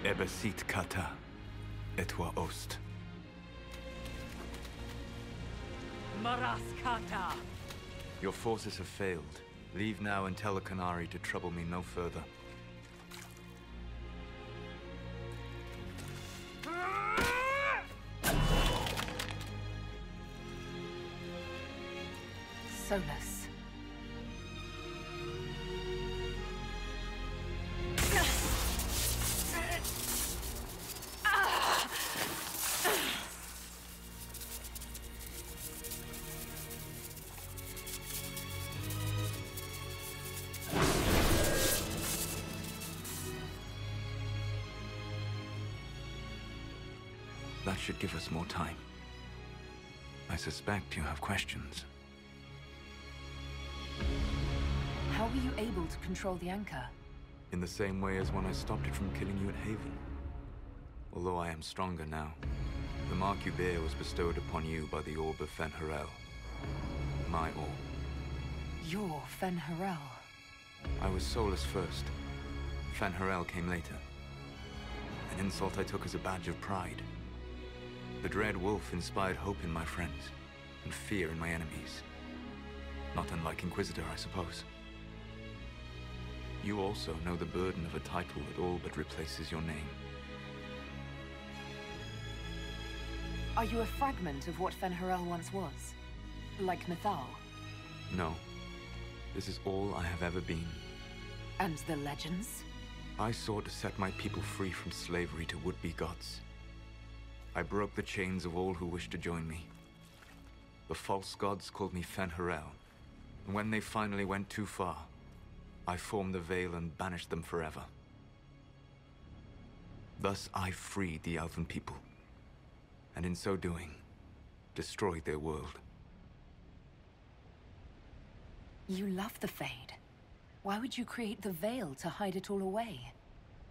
Ebesit kata, etwa ost. Maras kata. Your forces have failed. Leave now and tell the Qunari to trouble me no further. Solas. That should give us more time. I suspect you have questions. How were you able to control the anchor? In the same way as when I stopped it from killing you at Haven. Although I am stronger now, the mark you bear was bestowed upon you by the Orb of Fen'Harel. My orb. You're Fen'Harel. I was Solas first. Fen'Harel came later. An insult I took as a badge of pride. The Dread Wolf inspired hope in my friends, and fear in my enemies. Not unlike Inquisitor, I suppose. You also know the burden of a title that all but replaces your name. Are you a fragment of what Fen'Harel once was? Like Mythal? No. This is all I have ever been. And the legends? I sought to set my people free from slavery to would-be gods. I broke the chains of all who wished to join me. The false gods called me Fen'Harel, and when they finally went too far, I formed the Veil and banished them forever. Thus I freed the Elven people, and in so doing, destroyed their world. You love the Fade. Why would you create the Veil to hide it all away?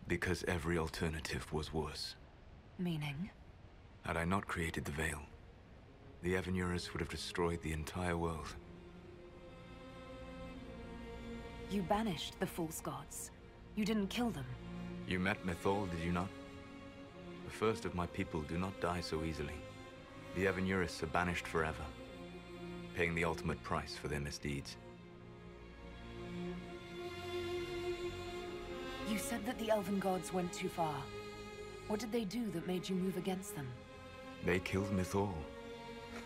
Because every alternative was worse. Meaning? Had I not created the Veil, the Evanurus would have destroyed the entire world. You banished the false gods. You didn't kill them. You met Mythal, did you not? The first of my people do not die so easily. The Evanurus are banished forever, paying the ultimate price for their misdeeds. You said that the Elven gods went too far. What did they do that made you move against them? They killed Mythal.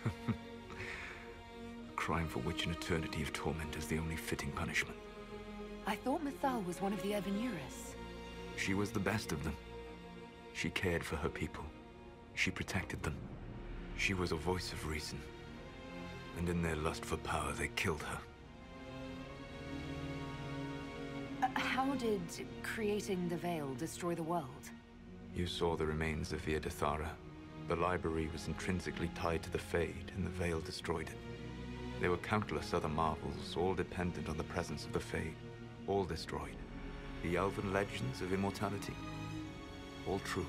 A crime for which an eternity of torment is the only fitting punishment. I thought Mythal was one of the Evanurus. She was the best of them. She cared for her people. She protected them. She was a voice of reason. And in their lust for power, they killed her. How did creating the Veil destroy the world? You saw the remains of Via Dethara. The library was intrinsically tied to the Fade, and the Veil destroyed it. There were countless other marvels, all dependent on the presence of the Fade, all destroyed. The Elven legends of immortality, all true.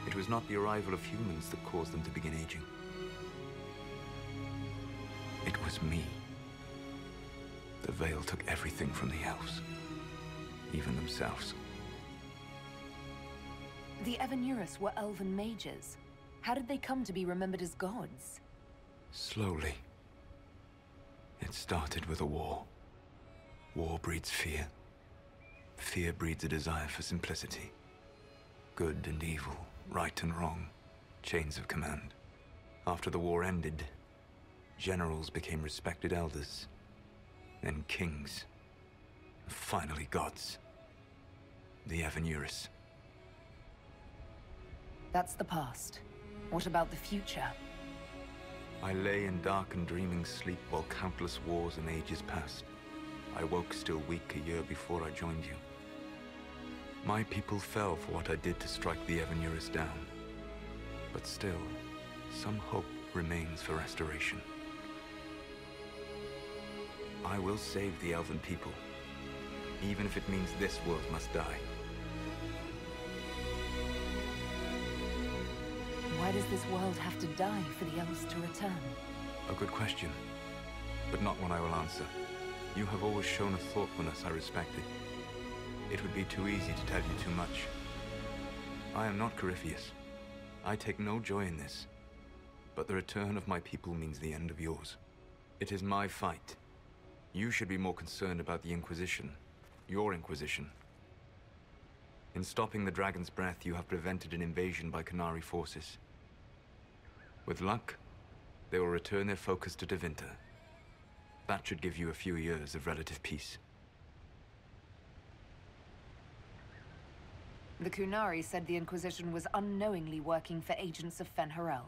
It was not the arrival of humans that caused them to begin aging. It was me. The Veil took everything from the elves, even themselves. The Evanurus were elven mages. How did they come to be remembered as gods? Slowly. It started with a war. War breeds fear. Fear breeds a desire for simplicity. Good and evil, right and wrong, chains of command. After the war ended, generals became respected elders, then kings, and finally gods. The Evanurus. That's the past. What about the future? I lay in dark and dreaming sleep while countless wars and ages passed. I woke still weak a year before I joined you. My people fell for what I did to strike the Evanurus down. But still, some hope remains for restoration. I will save the Elven people, even if it means this world must die. Why does this world have to die for the elves to return? A good question, but not one I will answer. You have always shown a thoughtfulness I respected. It would be too easy to tell you too much. I am not Corypheus. I take no joy in this. But the return of my people means the end of yours. It is my fight. You should be more concerned about the Inquisition. Your Inquisition. In stopping the Dragon's Breath, you have prevented an invasion by Qunari forces. With luck, they will return their focus to Tevinter. That should give you a few years of relative peace. The Qunari said the Inquisition was unknowingly working for agents of Fen'Harel.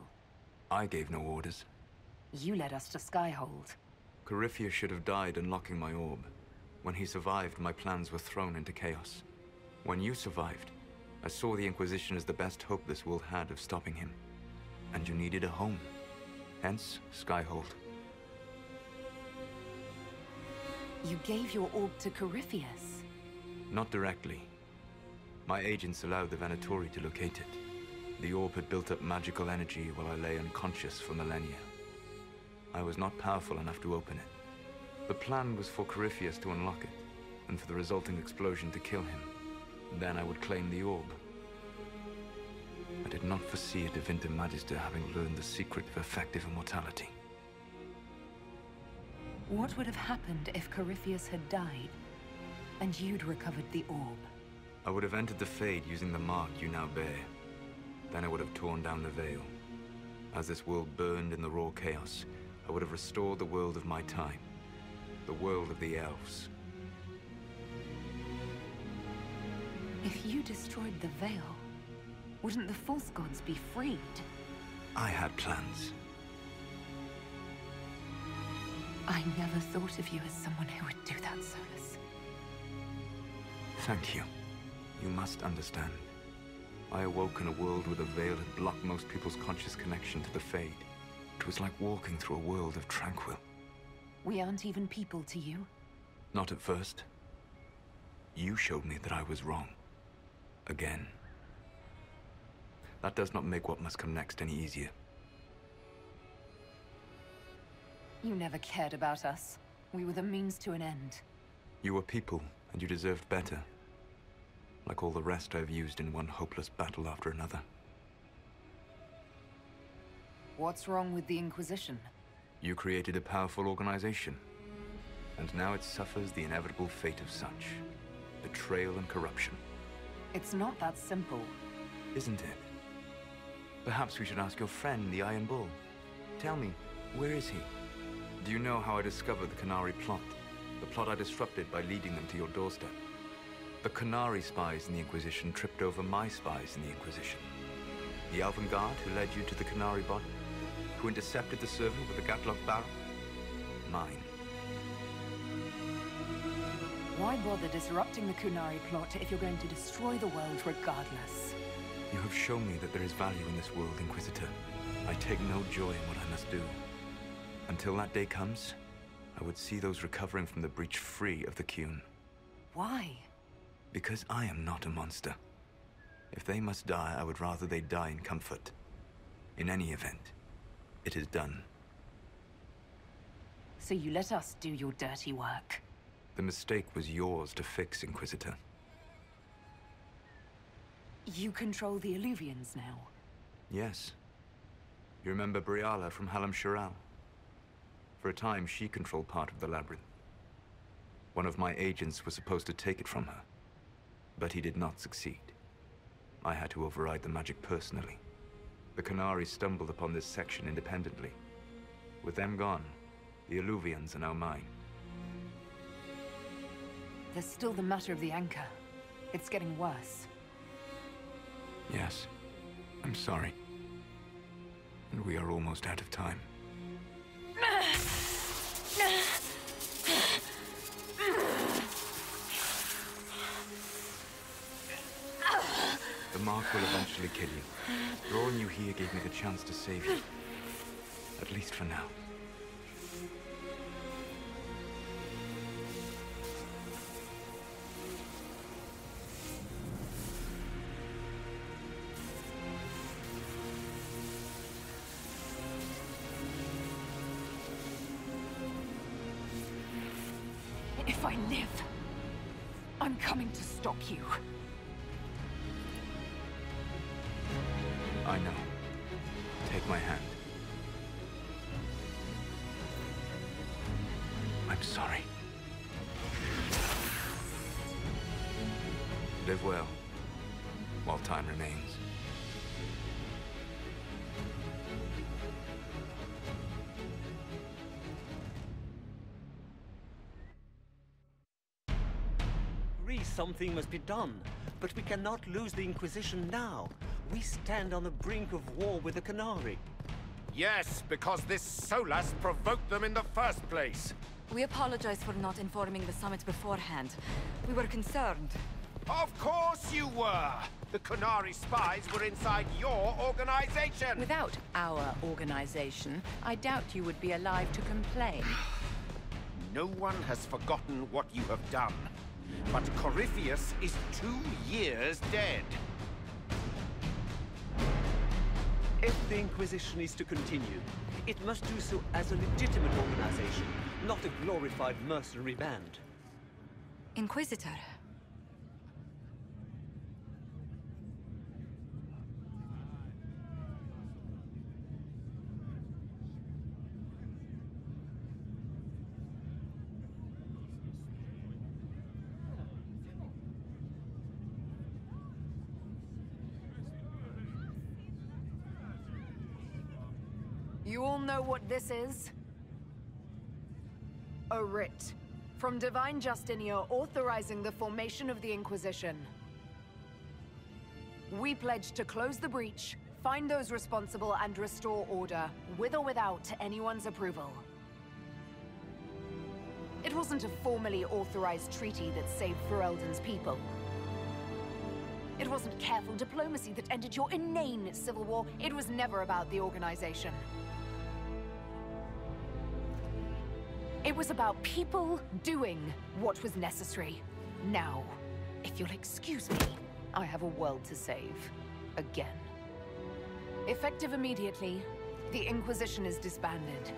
I gave no orders. You led us to Skyhold. Corypheus should have died unlocking my orb. When he survived, my plans were thrown into chaos. When you survived, I saw the Inquisition as the best hope this world had of stopping him. And you needed a home. Hence, Skyhold. You gave your orb to Corypheus? Not directly. My agents allowed the Venatori to locate it. The orb had built up magical energy while I lay unconscious for millennia. I was not powerful enough to open it. The plan was for Corypheus to unlock it, and for the resulting explosion to kill him. Then I would claim the orb. I did not foresee a Tevinter Magister having learned the secret of effective immortality. What would have happened if Corypheus had died, and you'd recovered the orb? I would have entered the Fade using the mark you now bear. Then I would have torn down the veil. As this world burned in the raw chaos, I would have restored the world of my time. The world of the elves. If you destroyed the veil, wouldn't the false gods be freed? I had plans. I never thought of you as someone who would do that, Solas. Thank you. You must understand. I awoke in a world where the veil had blocked most people's conscious connection to the Fade. It was like walking through a world of tranquil. We aren't even people to you? Not at first. You showed me that I was wrong. Again. That does not make what must come next any easier. You never cared about us. We were the means to an end. You were people, and you deserved better. Like all the rest I've used in one hopeless battle after another. What's wrong with the Inquisition? You created a powerful organization. And now it suffers the inevitable fate of such. Betrayal and corruption. It's not that simple. Isn't it? Perhaps we should ask your friend, the Iron Bull. Tell me, where is he? Do you know how I discovered the Qunari plot? The plot I disrupted by leading them to your doorstep. The Qunari spies in the Inquisition tripped over my spies in the Inquisition. The Elven Guard who led you to the Qunari body? Who intercepted the servant with the Gatlock barrel? Mine. Why bother disrupting the Qunari plot if you're going to destroy the world regardless? You have shown me that there is value in this world, Inquisitor. I take no joy in what I must do. Until that day comes, I would see those recovering from the breach free of the Qun. Why? Because I am not a monster. If they must die, I would rather they die in comfort. In any event, it is done. So you let us do your dirty work? The mistake was yours to fix, Inquisitor. You control the Illuvians now? Yes. You remember Briala from Halam Shiral? For a time, she controlled part of the labyrinth. One of my agents was supposed to take it from her, but he did not succeed. I had to override the magic personally. The Qunari stumbled upon this section independently. With them gone, the Illuvians are now mine. There's still the matter of the anchor. It's getting worse. Yes. I'm sorry. And we are almost out of time. The mark will eventually kill you. Drawing you here gave me the chance to save you. At least for now. If I live, I'm coming to stop you. I know. Take my hand. I'm sorry. Live well, while time remains. Something must be done, but we cannot lose the Inquisition now. We stand on the brink of war with the Qunari. Yes, because this Solas provoked them in the first place. We apologize for not informing the summit beforehand. We were concerned. Of course you were! The Qunari spies were inside your organization! Without our organization, I doubt you would be alive to complain. No one has forgotten what you have done. But Corypheus is 2 years dead. If the Inquisition is to continue, it must do so as a legitimate organization, not a glorified mercenary band. Inquisitor. You all know what this is? A writ from Divine Justinia authorizing the formation of the Inquisition. We pledge to close the breach, find those responsible, and restore order, with or without anyone's approval. It wasn't a formally authorized treaty that saved Ferelden's people. It wasn't careful diplomacy that ended your inane civil war. It was never about the organization. It was about people doing what was necessary. Now, if you'll excuse me, I have a world to save. Again. Effective immediately, the Inquisition is disbanded.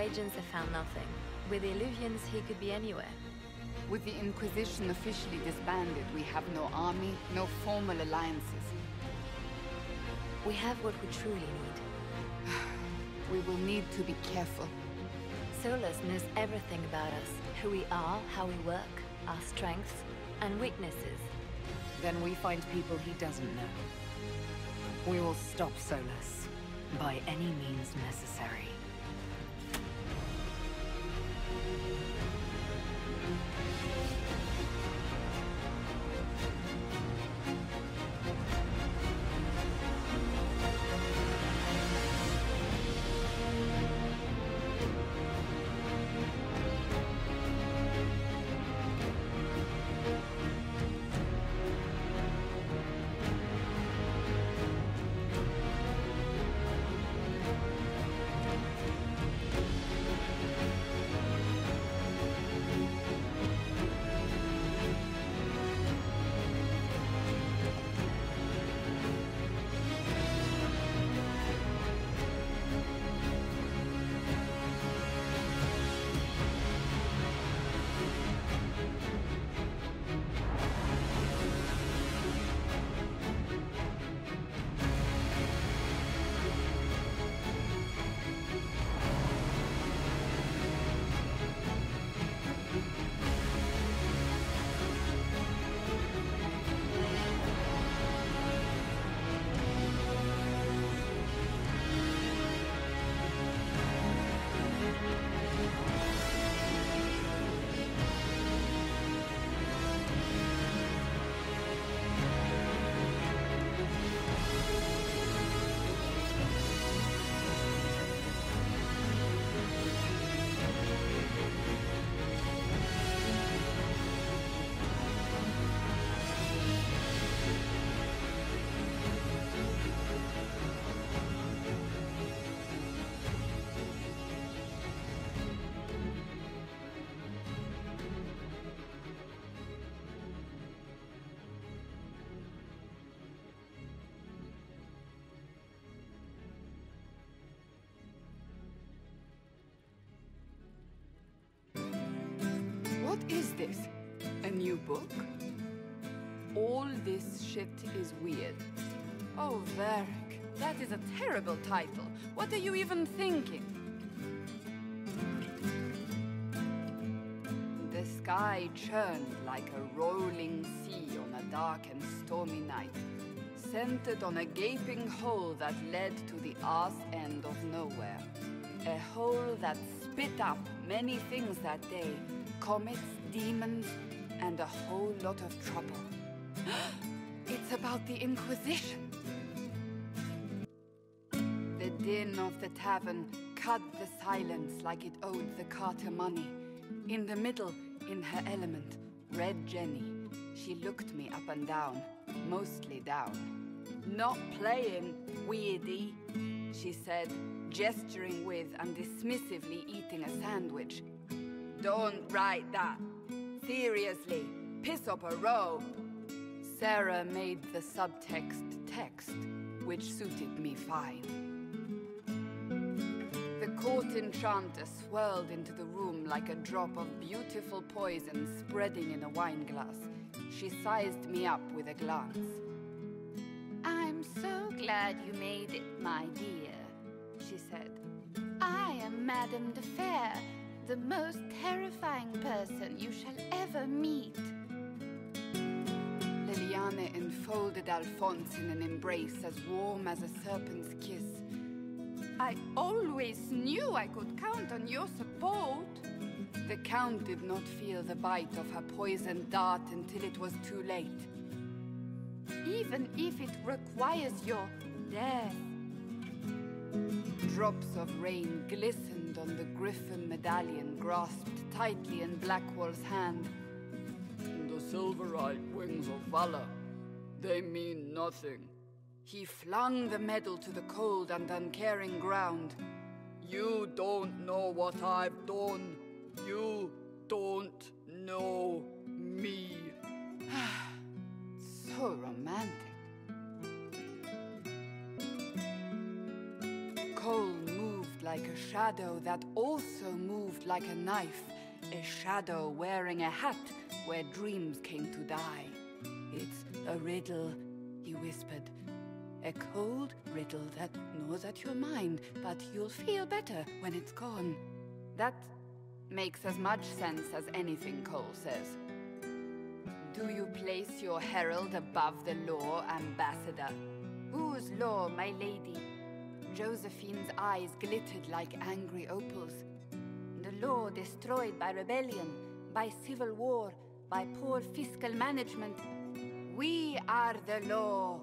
agents have found nothing. With the Illuvians, he could be anywhere. With the Inquisition officially disbanded, we have no army, no formal alliances. We have what we truly need. We will need to be careful. Solas knows everything about us. Who we are, how we work, our strengths and weaknesses. Then we find people he doesn't know. We will stop Solas, by any means necessary. What is this? A new book? All this shit is weird. Oh, Varric, that is a terrible title. What are you even thinking? The sky churned like a rolling sea on a dark and stormy night, centered on a gaping hole that led to the arse end of nowhere. A hole that spit up many things that day. Comets, demons, and a whole lot of trouble. It's about the Inquisition. The din of the tavern cut the silence like it owed the carter money. In the middle, in her element, Red Jenny. She looked me up and down, mostly down. Not playing, weirdy, she said, gesturing with and dismissively eating a sandwich. Don't write that. Seriously, piss up a robe. Sarah made the subtext text, which suited me fine. The court enchanter swirled into the room like a drop of beautiful poison spreading in a wineglass. She sized me up with a glance. I'm so glad you made it, my dear, she said. I am Madame de Fair, the most terrifying person you shall ever meet. Liliane enfolded Alphonse in an embrace as warm as a serpent's kiss. I always knew I could count on your support. The Count did not feel the bite of her poisoned dart until it was too late. Even if it requires your death. Drops of rain glistened on the griffin medallion grasped tightly in Blackwall's hand. The silver-eyed wings of valor, they mean nothing. He flung the medal to the cold and uncaring ground. You don't know what I've done. You don't know me. So romantic. Cole moved like a shadow that also moved like a knife. A shadow wearing a hat where dreams came to die. It's a riddle, he whispered. A cold riddle that gnaws at your mind, but you'll feel better when it's gone. That makes as much sense as anything Cole says. Do you place your herald above the law, Ambassador? Whose law, my lady? Josephine's eyes glittered like angry opals. The law destroyed by rebellion, by civil war, by poor fiscal management. We are the law.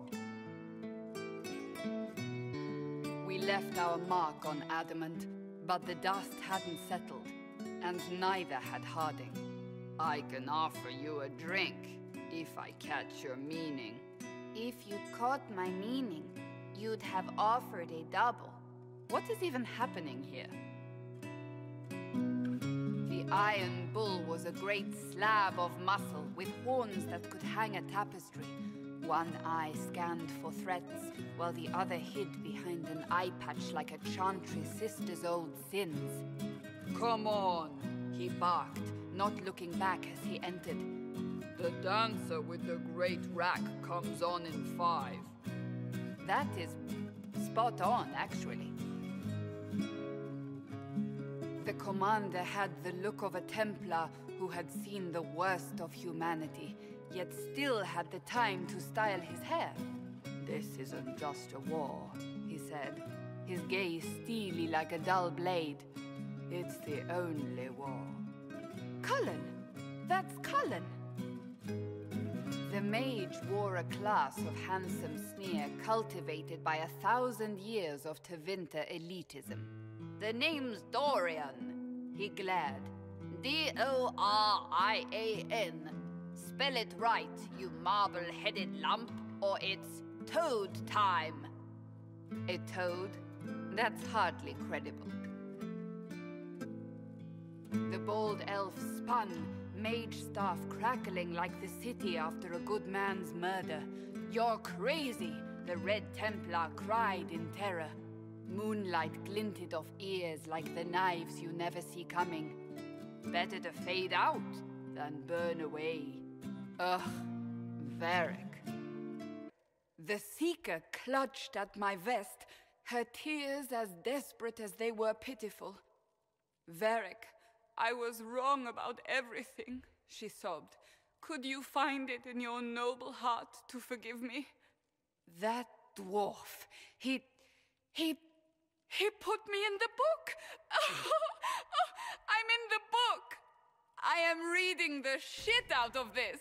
We left our mark on adamant, but the dust hadn't settled, and neither had Harding. I can offer you a drink, if I catch your meaning. If you'd caught my meaning, you'd have offered a double. What is even happening here? The Iron Bull was a great slab of muscle with horns that could hang a tapestry. One eye scanned for threats, while the other hid behind an eye patch like a chantry sister's old sins. Come on, he barked, not looking back as he entered. The dancer with the great rack comes on in 5. That is spot on, actually. The commander had the look of a Templar who had seen the worst of humanity, yet still had the time to style his hair. This isn't just a war, he said, his gaze steely like a dull blade. It's the only war. Cullen! That's Cullen! The mage wore a class of handsome sneer cultivated by 1,000 years of Tevinter elitism. The name's Dorian, he glared. D-O-R-I-A-N. Spell it right, you marble-headed lump, or it's toad time. A toad? That's hardly credible. The bold elf spun, mage staff crackling like the city after a good man's murder. You're crazy, the Red Templar cried in terror. Moonlight glinted off ears like the knives you never see coming. Better to fade out than burn away. Ugh, Varric. The Seeker clutched at my vest, her tears as desperate as they were pitiful. Varric, I was wrong about everything, she sobbed. Could you find it in your noble heart to forgive me? That dwarf, he put me in the book. I'm in the book. I am reading the shit out of this.